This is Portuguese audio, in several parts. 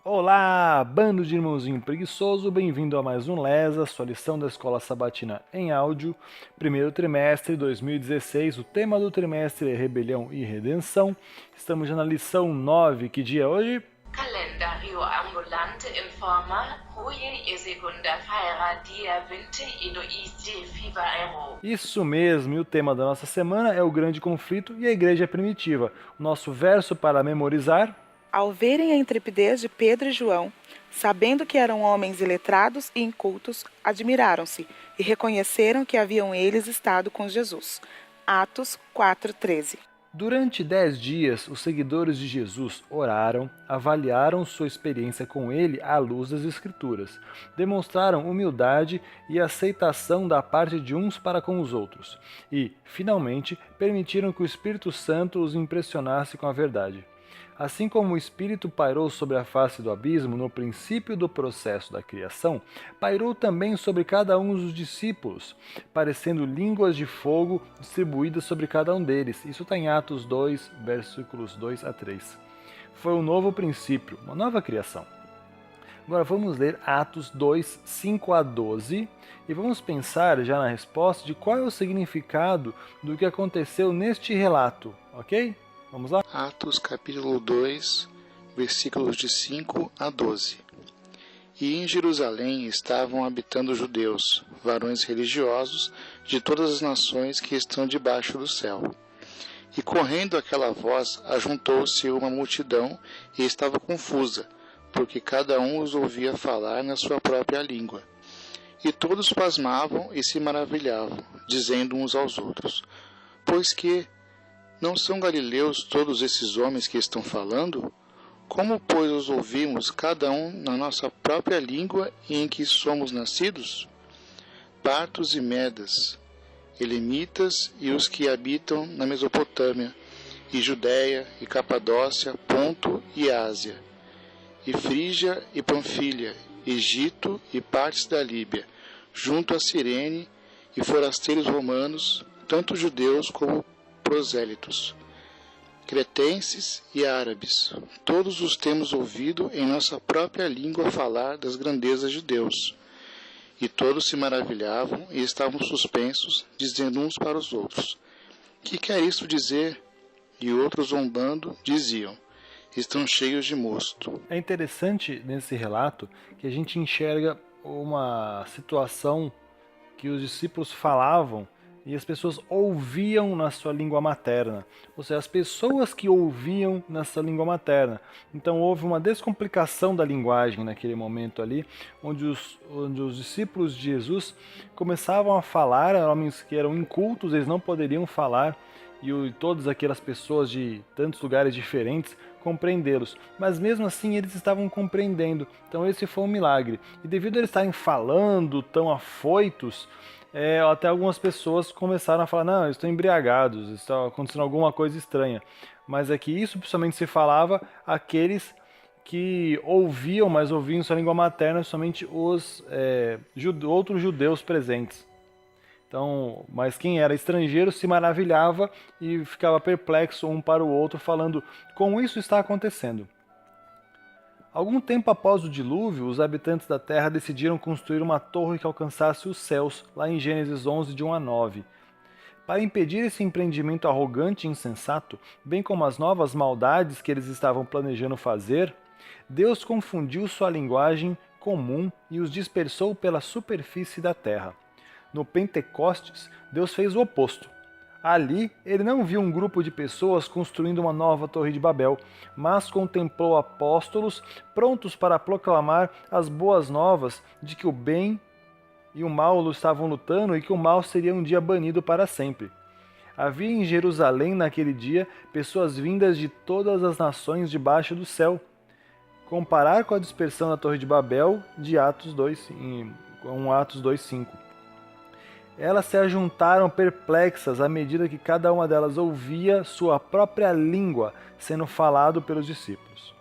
Olá, bando de irmãozinho preguiçoso, bem-vindo a mais um Lesa, sua lição da Escola Sabatina em áudio, primeiro trimestre 2016, o tema do trimestre é Rebelião e Redenção, estamos já na lição 9, que dia é hoje? Calendario ambulante informa hoje e segunda-feira, dia 20 e do fevereiro. Isso mesmo, e o tema da nossa semana é o grande conflito e a igreja primitiva. O nosso verso para memorizar... Ao verem a intrepidez de Pedro e João, sabendo que eram homens iletrados e incultos, admiraram-se e reconheceram que haviam eles estado com Jesus. Atos 4:13. Durante 10 dias, os seguidores de Jesus oraram, avaliaram sua experiência com ele à luz das Escrituras, demonstraram humildade e aceitação da parte de uns para com os outros e, finalmente, permitiram que o Espírito Santo os impressionasse com a verdade. Assim como o Espírito pairou sobre a face do abismo no princípio do processo da criação, pairou também sobre cada um dos discípulos, parecendo línguas de fogo distribuídas sobre cada um deles. Isso está em Atos 2, versículos 2 a 3. Foi um novo princípio, uma nova criação. Agora vamos ler Atos 2, 5 a 12 e vamos pensar já na resposta de qual é o significado do que aconteceu neste relato, ok? Vamos lá? Atos capítulo 2, versículos de 5 a 12. E em Jerusalém estavam habitando judeus, varões religiosos de todas as nações que estão debaixo do céu. E correndo aquela voz, ajuntou-se uma multidão e estava confusa, porque cada um os ouvia falar na sua própria língua. E todos pasmavam e se maravilhavam, dizendo uns aos outros: Pois que não são galileus todos esses homens que estão falando? Como, pois, os ouvimos, cada um na nossa própria língua em que somos nascidos? Partos e medas, elemitas e os que habitam na Mesopotâmia, e Judéia, e Capadócia, Ponto e Ásia, e Frígia e Panfilha, Egito e partes da Líbia, junto a Cirene, e forasteiros romanos, tanto judeus como prosélitos, cretenses e árabes, todos os temos ouvido em nossa própria língua falar das grandezas de Deus. E todos se maravilhavam e estavam suspensos, dizendo uns para os outros: Que quer isto dizer? E outros, zombando, diziam: Estão cheios de mosto. É interessante nesse relato que a gente enxerga uma situação que os discípulos falavam e as pessoas ouviam na sua língua materna, ou seja, as pessoas que ouviam nessa língua materna. Então houve uma descomplicação da linguagem naquele momento ali, onde os discípulos de Jesus começavam a falar, homens que eram incultos, eles não poderiam falar, e todas aquelas pessoas de tantos lugares diferentes compreendê-los, mas mesmo assim eles estavam compreendendo. Então esse foi um milagre. E devido a eles estarem falando tão afoitos, até algumas pessoas começaram a falar: não, eles estão embriagados, está acontecendo alguma coisa estranha. Mas é que isso principalmente se falava àqueles que ouviam, mas ouviam sua língua materna, somente os outros judeus presentes. Então, mas quem era estrangeiro se maravilhava e ficava perplexo um para o outro, falando: como isso está acontecendo? Algum tempo após o dilúvio, os habitantes da terra decidiram construir uma torre que alcançasse os céus, lá em Gênesis 11, de 1 a 9. Para impedir esse empreendimento arrogante e insensato, bem como as novas maldades que eles estavam planejando fazer, Deus confundiu sua linguagem comum e os dispersou pela superfície da terra. No Pentecostes, Deus fez o oposto. Ali, ele não viu um grupo de pessoas construindo uma nova Torre de Babel, mas contemplou apóstolos prontos para proclamar as boas novas de que o bem e o mal estavam lutando e que o mal seria um dia banido para sempre. Havia em Jerusalém naquele dia pessoas vindas de todas as nações debaixo do céu. Comparar com a dispersão da Torre de Babel de Atos 2, em Atos 2:5. Elas se ajuntaram perplexas à medida que cada uma delas ouvia sua própria língua sendo falado pelos discípulos.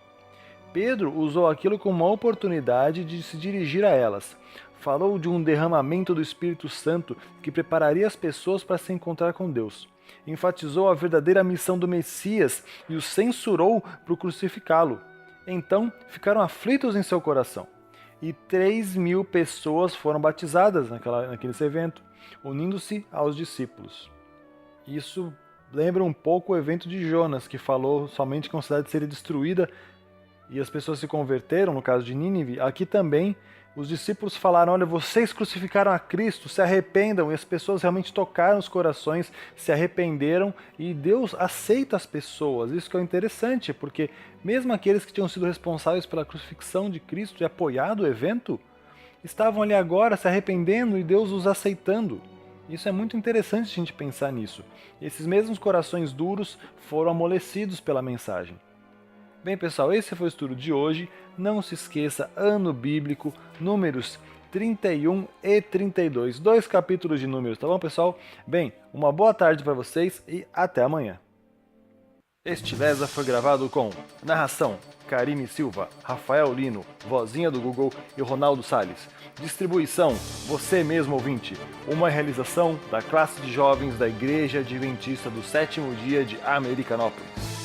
Pedro usou aquilo como uma oportunidade de se dirigir a elas. Falou de um derramamento do Espírito Santo que prepararia as pessoas para se encontrar com Deus. enfatizou a verdadeira missão do Messias e o censurou por crucificá-lo. Então ficaram aflitos em seu coração. E 3.000 pessoas foram batizadas naquele evento, unindo-se aos discípulos. Isso lembra um pouco o evento de Jonas, que falou somente que a cidade seria destruída e as pessoas se converteram, no caso de Nínive. Aqui também os discípulos falaram: olha, vocês crucificaram a Cristo, se arrependam. E as pessoas realmente tocaram os corações, se arrependeram, e Deus aceita as pessoas. Isso que é interessante, porque mesmo aqueles que tinham sido responsáveis pela crucifixão de Cristo e apoiado o evento, estavam ali agora se arrependendo e Deus os aceitando. Isso é muito interessante a gente pensar nisso. Esses mesmos corações duros foram amolecidos pela mensagem. Bem, pessoal, esse foi o estudo de hoje. Não se esqueça, ano bíblico, números 31 e 32. 2 capítulos de números, tá bom, pessoal? Bem, uma boa tarde para vocês e até amanhã. Este Lesa foi gravado com narração Karine Silva, Rafael Lino, vozinha do Google e Ronaldo Salles. Distribuição, você mesmo ouvinte. Uma realização da classe de jovens da Igreja Adventista do Sétimo Dia de Americanópolis.